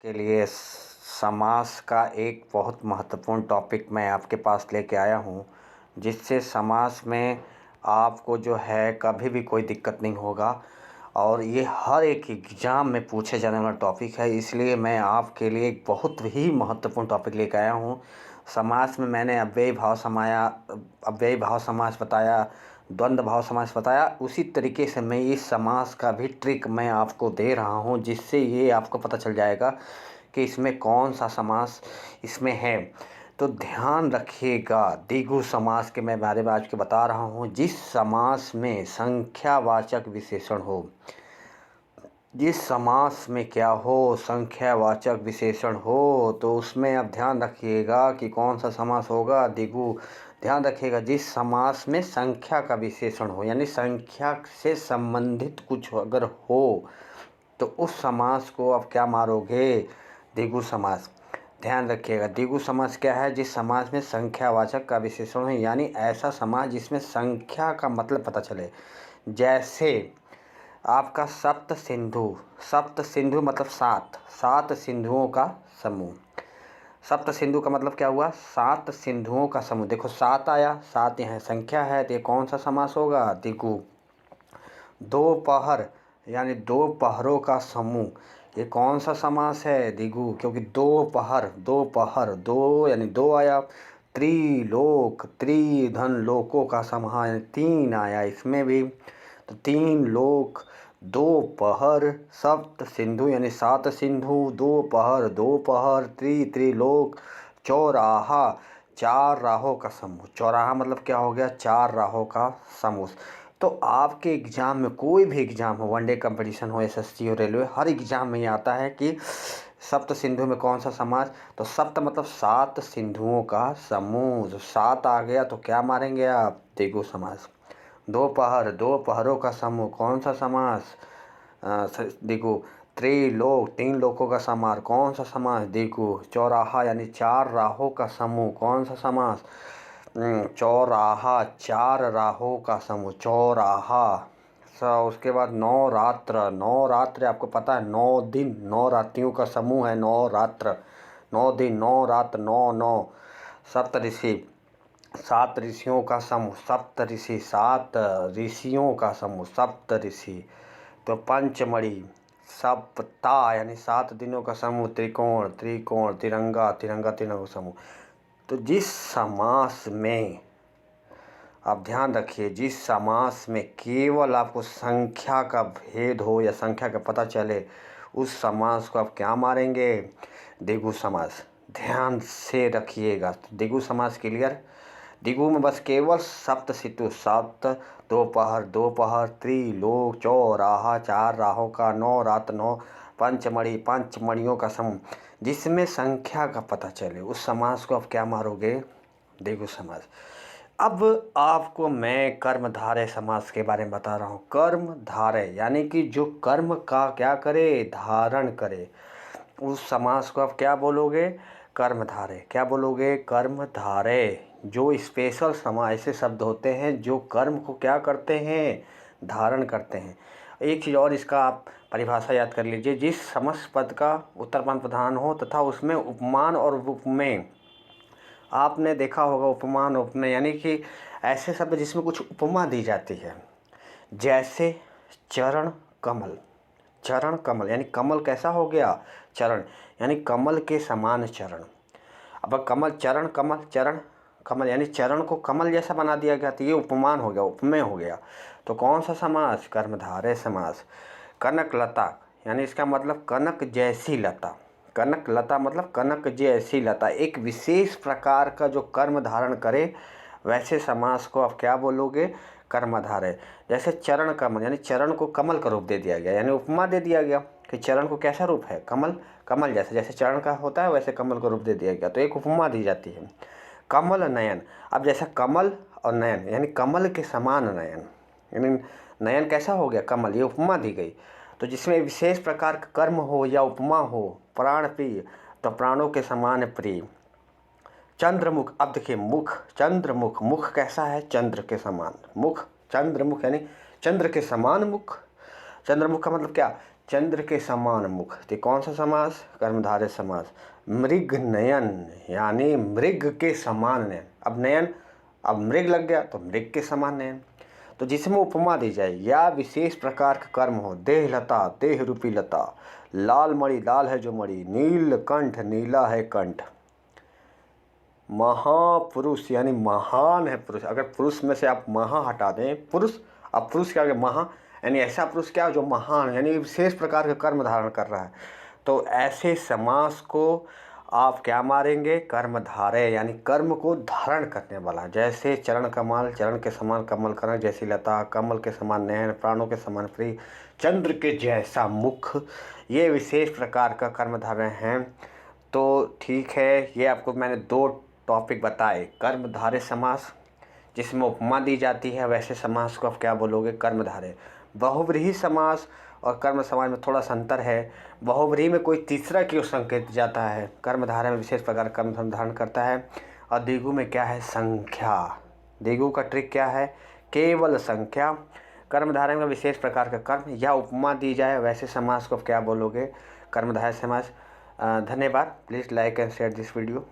के लिए समास का एक बहुत महत्वपूर्ण टॉपिक मैं आपके पास लेके आया हूँ, जिससे समास में आपको जो है कभी भी कोई दिक्कत नहीं होगा। और ये हर एक एग्ज़ाम में पूछे जाने वाला टॉपिक है, इसलिए मैं आपके लिए एक बहुत ही महत्वपूर्ण टॉपिक लेकर आया हूँ। समास में मैंने अव्ययी भाव समास बताया, द्वंद्व भाव समास बताया, उसी तरीके से मैं इस समास का भी ट्रिक मैं आपको दे रहा हूँ, जिससे ये आपको पता चल जाएगा कि इसमें कौन सा समास इसमें है। तो ध्यान रखिएगा, द्विगु समास के मैं बारे में आज के बता रहा हूँ। जिस समास में संख्यावाचक विशेषण हो, जिस समास में क्या हो, संख्यावाचक विशेषण हो, तो उसमें अब ध्यान रखिएगा कि कौन सा समास होगा, द्विगु। ध्यान रखिएगा, जिस समास में संख्या का विशेषण हो, यानी संख्या से संबंधित कुछ अगर हो, तो उस समास को आप क्या मारोगे, द्विगु समास। ध्यान रखिएगा, द्विगु समास क्या है, जिस समास में संख्यावाचक का विशेषण हो, यानी ऐसा समास जिसमें संख्या का मतलब पता चले। जैसे आपका सप्त सिंधु मतलब सात सिंधुओं का समूह। सप्त सिंधु का मतलब क्या हुआ, सात सिंधुओं का समूह। देखो सात आया, सात यहाँ संख्या है, तो ये कौन सा समास होगा, द्विगु। दोपहर यानी दो पहरों का समूह, ये कौन सा समास है, द्विगु, क्योंकि दोपहर दो यानी दो आया। त्रिलोक, त्रिधन लोकों का समूह यानी तीन आया इसमें भी, तो तीन लोक। दोपहर, सप्त सिंधु यानी सात सिंधु, दोपहर त्रिलोक। चौराहा, चार राहों का समूह। चौराहा मतलब क्या हो गया, चार राहों का समूह। तो आपके एग्ज़ाम में, कोई भी एग्ज़ाम हो, वनडे कंपटीशन हो, एसएससी हो, रेलवे, हर एग्ज़ाम में ये आता है कि सप्त सिंधु में कौन सा समास। तो सप्त मतलब सात सिंधुओं का समूह। जो सात आ गया तो क्या मारेंगे आप, द्विगु समास। दोपहर, दो पहरों का समूह, कौन सा समास, द्विगु। त्रिलोक, तीन लोकों का समास, कौन सा समास, द्विगु। चौराहा यानी चार राहों का समूह, कौन सा समास, चौराहा, चार राहों का समूह, चौराहा। उसके बाद नवरात्र आपको पता है, 9 दिन, 9 रात्रियों का समूह है नवरात्र। 9 दिन, 9 रात, नौ। सप्तऋषि, 7 ऋषियों का समूह, सप्तऋषि, 7 ऋषियों का समूह, सप्तऋषि। तो पंचमढ़ी, सप्ताह यानी 7 दिनों का समूह, त्रिकोण, तिरंगा तीनों का समूह। तो जिस समास में, आप ध्यान रखिए, जिस समास में केवल आपको संख्या का भेद हो या संख्या का पता चले, उस समास को आप क्या मारेंगे, द्विगु समास। ध्यान से रखिएगा, द्विगु समास क्लियर। द्विगु में बस केवल सप्त सितु, सप्त, दोपहर त्रिलोक, चौराहा, चार राहों का, 9 रात, 9, पंचमढ़ी, पंचमढ़ियों का समूह, जिसमें संख्या का पता चले, उस समास को आप क्या मारोगे, द्विगु समास। अब आपको मैं कर्मधारय समास के बारे में बता रहा हूँ। कर्मधारय यानी कि जो कर्म का क्या करे, धारण करे, उस समास को आप क्या बोलोगे, कर्मधारय। क्या बोलोगे, कर्मधारय। जो स्पेशल समास, ऐसे शब्द होते हैं जो कर्म को क्या करते हैं, धारण करते हैं। एक चीज़ और, इसका आप परिभाषा याद कर लीजिए। जिस समस्त पद का उत्तरपद प्रधान हो तथा उसमें उपमान और उपमेय, आपने देखा होगा उपमान उपमेय यानी कि ऐसे शब्द जिसमें कुछ उपमा दी जाती है। जैसे चरण कमल, यानी कमल कैसा हो गया, चरण, यानी कमल के समान चरण। अब कमल, चरण कमल यानी चरण को कमल जैसा बना दिया गया, तो ये उपमान हो गया, उपमेय हो गया। तो कौन सा समास, कर्मधारय समास। कनक लता यानी इसका मतलब कनक जैसी लता। कनक लता मतलब कनक जैसी लता, एक विशेष प्रकार का जो कर्म धारण करे, वैसे समास को आप क्या बोलोगे, कर्मधारय। जैसे चरण कमल यानी चरण को कमल का रूप दे दिया गया, यानी उपमा दे दिया गया कि चरण को कैसा रूप है, कमल जैसे चरण का होता है वैसे कमल का रूप दे दिया गया, तो एक उपमा दी जाती है। कमल नयन, अब जैसा कमल और नयन यानी कमल के समान नयन, यानी नयन कैसा हो गया, कमल, ये उपमा दी गई। तो जिसमें विशेष प्रकार का कर्म हो या उपमा हो, प्राण प्रिय, तो प्राणों के समान प्रिय। चंद्रमुख, अब देखिए मुख, चंद्रमुख, मुख कैसा है, चंद्र के समान मुख, चंद्रमुख यानी चंद्र के समान मुख। चंद्रमुख का मतलब क्या, चंद्र के समान मुख, तो कौन सा समास? कर्मधारय समास। मृग नयन, यानी मृग के समान नयन। अब नयन, अब मृग लग गया तो मृग के समान नयन। तो जिसमें उपमा दी जाए, या विशेष प्रकार का कर्म हो, देह लता, देह रूपी लता, लाल मणि, लाल है जो मणि, नील कंठ, नीला है कंठ, महापुरुष यानी महान है पुरुष। अगर पुरुष में से आप महा हटा दें, पुरुष, अब पुरुष के आगे महा, यानी ऐसा पुरुष क्या जो महान, यानी विशेष प्रकार का कर्म धारण कर रहा है। तो ऐसे समास को आप क्या मारेंगे? कर्मधारय, यानी कर्म को धारण करने वाला। जैसे चरण कमल, चरण के समान कमल करण, जैसी लता, कमल के समान नयन, प्राणों के समान प्रिय, चंद्र के जैसा मुख, ये विशेष प्रकार का कर्मधारय हैं। तो ठीक है, ये आपको मैंने 2 टॉपिक बताए। कर्मधारय समास जिसमें उपमा दी जाती है, वैसे समास को आप क्या बोलोगे? कर्मधारय। बहुव्रीहि समास और कर्म समास में थोड़ा सा अंतर है। बहुव्रीहि में कोई तीसरा क्यों संकेत जाता है, कर्मधारय में विशेष प्रकार कर्म धारण करता है। और द्विगु में क्या है? संख्या। द्विगु का ट्रिक क्या है? केवल संख्या। कर्मधारय में विशेष प्रकार का कर्म या उपमा दी जाए, वैसे समास को आप क्या बोलोगे? कर्मधारय समास। धन्यवाद। Please like and share this video.